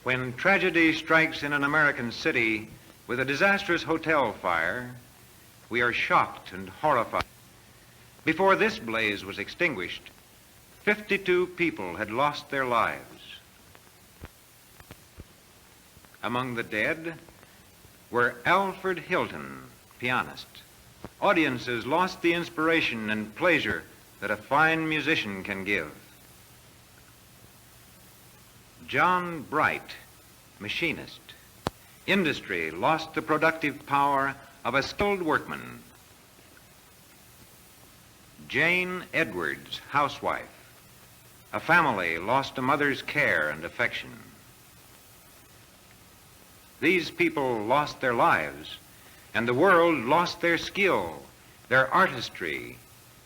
When tragedy strikes in an American city with a disastrous hotel fire, we are shocked and horrified. Before this blaze was extinguished, 52 people had lost their lives. Among the dead were Alfred Hilton, pianist. Audiences lost the inspiration and pleasure that a fine musician can give. John Bright, machinist. Industry lost the productive power of a skilled workman. Jane Edwards, housewife. A family lost a mother's care and affection. These people lost their lives, and the world lost their skill, their artistry,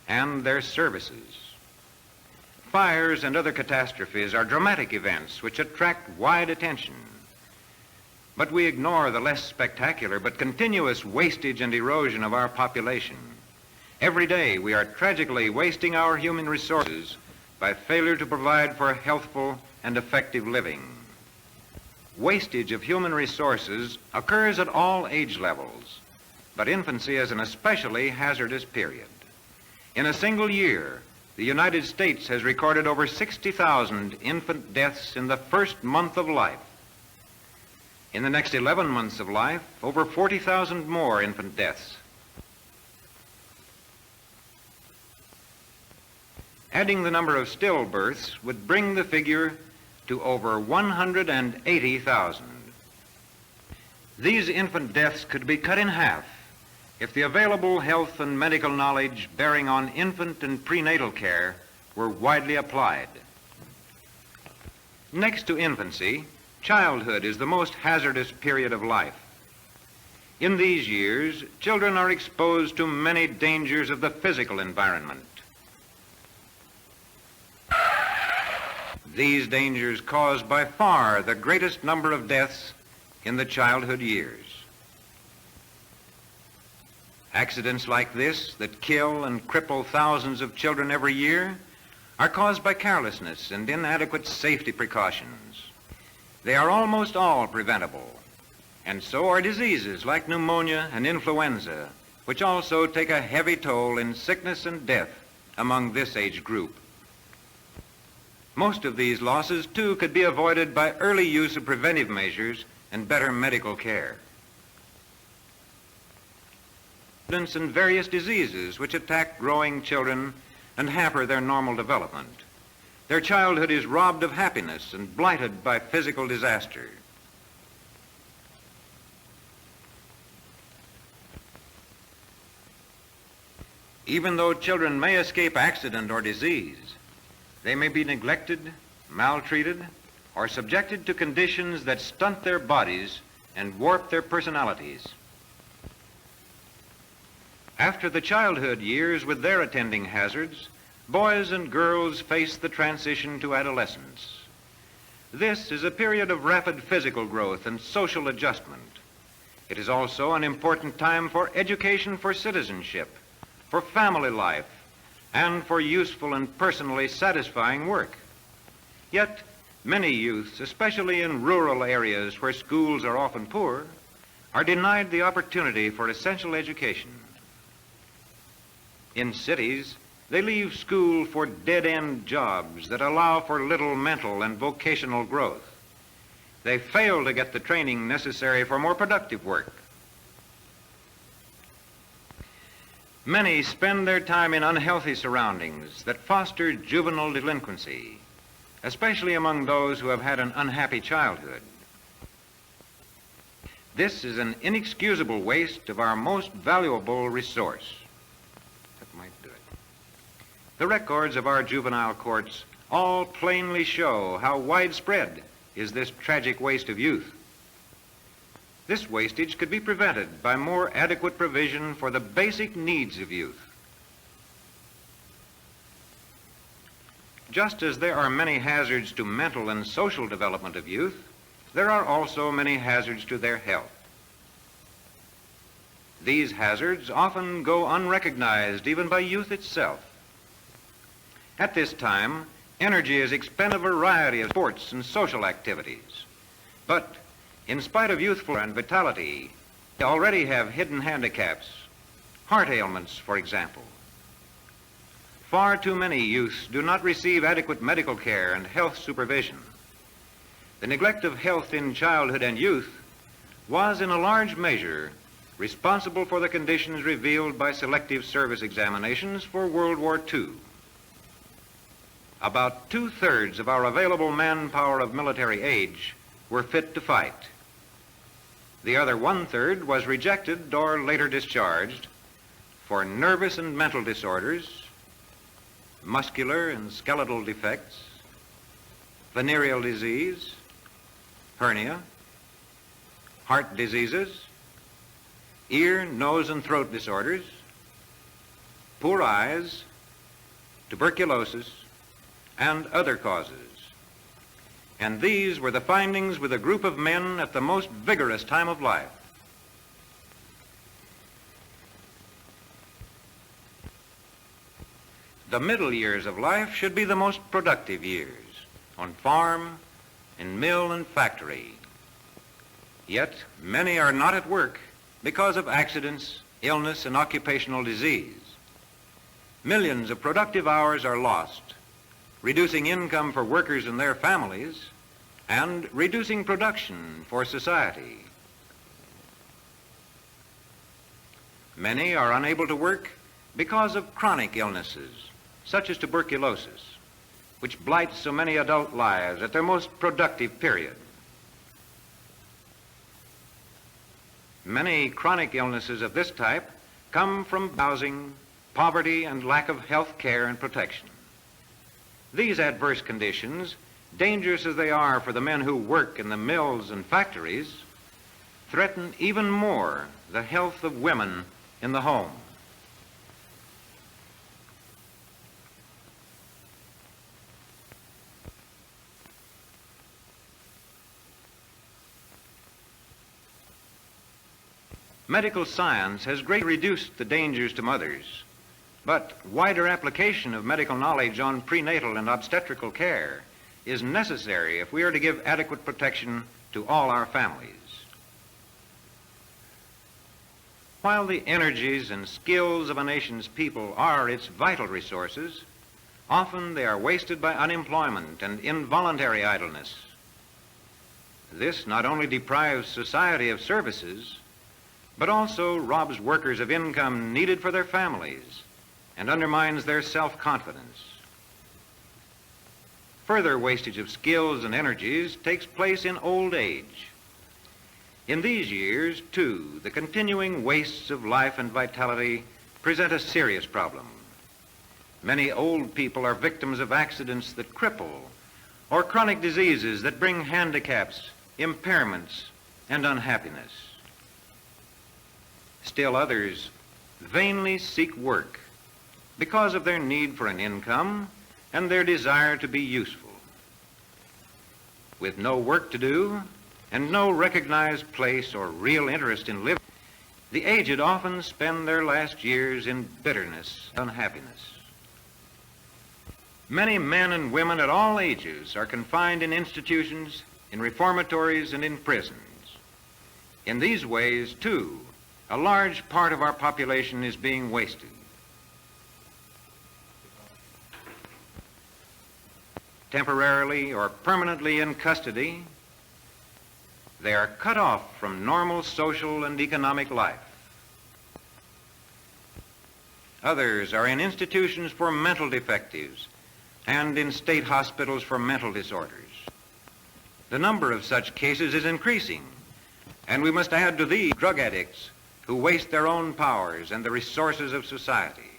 and their services. Fires and other catastrophes are dramatic events which attract wide attention. But we ignore the less spectacular but continuous wastage and erosion of our population. Every day we are tragically wasting our human resources by failure to provide for healthful and effective living. Wastage of human resources occurs at all age levels, but infancy is an especially hazardous period. In a single year, the United States has recorded over 60,000 infant deaths in the first month of life. In the next 11 months of life, over 40,000 more infant deaths. Adding the number of stillbirths would bring the figure to over 180,000. These infant deaths could be cut in half if the available health and medical knowledge bearing on infant and prenatal care were widely applied. Next to infancy, childhood is the most hazardous period of life. In these years, children are exposed to many dangers of the physical environment. These dangers cause by far the greatest number of deaths in the childhood years. Accidents like this that kill and cripple thousands of children every year are caused by carelessness and inadequate safety precautions. They are almost all preventable, and so are diseases like pneumonia and influenza, which also take a heavy toll in sickness and death among this age group. Most of these losses, too, could be avoided by early use of preventive measures and better medical care. And various diseases which attack growing children and hamper their normal development. Their childhood is robbed of happiness and blighted by physical disaster. Even though children may escape accident or disease, they may be neglected, maltreated, or subjected to conditions that stunt their bodies and warp their personalities. After the childhood years with their attending hazards, boys and girls face the transition to adolescence. This is a period of rapid physical growth and social adjustment. It is also an important time for education for citizenship, for family life, and for useful and personally satisfying work. Yet, many youths, especially in rural areas where schools are often poor, are denied the opportunity for essential education. In cities, they leave school for dead-end jobs that allow for little mental and vocational growth. They fail to get the training necessary for more productive work. Many spend their time in unhealthy surroundings that foster juvenile delinquency, especially among those who have had an unhappy childhood. This is an inexcusable waste of our most valuable resource. That might do it. The records of our juvenile courts all plainly show how widespread is this tragic waste of youth. This wastage could be prevented by more adequate provision for the basic needs of youth. Just as there are many hazards to mental and social development of youth, there are also many hazards to their health. These hazards often go unrecognized even by youth itself. At this time, energy is expended in a variety of sports and social activities. But in spite of youthful and vitality, they already have hidden handicaps, heart ailments, for example. Far too many youths do not receive adequate medical care and health supervision. The neglect of health in childhood and youth was in a large measure responsible for the conditions revealed by selective service examinations for World War II. About 2/3 of our available manpower of military age were fit to fight. The other 1/3 was rejected or later discharged for nervous and mental disorders, muscular and skeletal defects, venereal disease, hernia, heart diseases, ear, nose, and throat disorders, poor eyes, tuberculosis, and other causes. And these were the findings with a group of men at the most vigorous time of life. The middle years of life should be the most productive years, on farm, in mill and factory. Yet many are not at work because of accidents, illness, and occupational disease. Millions of productive hours are lost, reducing income for workers and their families, and reducing production for society. Many are unable to work because of chronic illnesses, such as tuberculosis, which blights so many adult lives at their most productive period. Many chronic illnesses of this type come from housing, poverty, and lack of health care and protection. These adverse conditions, dangerous as they are for the men who work in the mills and factories, threaten even more the health of women in the home. Medical science has greatly reduced the dangers to mothers, but wider application of medical knowledge on prenatal and obstetrical care is necessary if we are to give adequate protection to all our families. While the energies and skills of a nation's people are its vital resources, often they are wasted by unemployment and involuntary idleness. This not only deprives society of services, but also robs workers of income needed for their families and undermines their self-confidence. Further wastage of skills and energies takes place in old age. In these years, too, the continuing wastes of life and vitality present a serious problem. Many old people are victims of accidents that cripple or chronic diseases that bring handicaps, impairments, and unhappiness. Still others vainly seek work because of their need for an income and their desire to be useful. With no work to do and no recognized place or real interest in living, the aged often spend their last years in bitterness and unhappiness. Many men and women at all ages are confined in institutions, in reformatories, and in prisons. In these ways, too, a large part of our population is being wasted. Temporarily or permanently in custody, they are cut off from normal social and economic life. Others are in institutions for mental defectives and in state hospitals for mental disorders. The number of such cases is increasing, and we must add to these drug addicts who waste their own powers and the resources of society.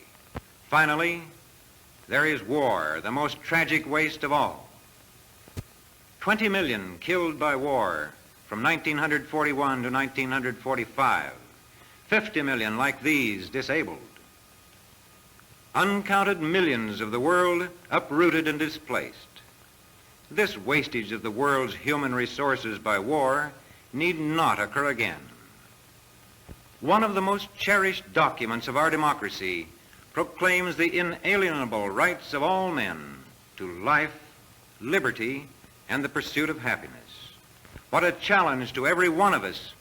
Finally, there is war, the most tragic waste of all. 20 million killed by war from 1941 to 1945. 50 million like these disabled. Uncounted millions of the world uprooted and displaced. This wastage of the world's human resources by war need not occur again. One of the most cherished documents of our democracy proclaims the inalienable rights of all men to life, liberty, and the pursuit of happiness. What a challenge to every one of us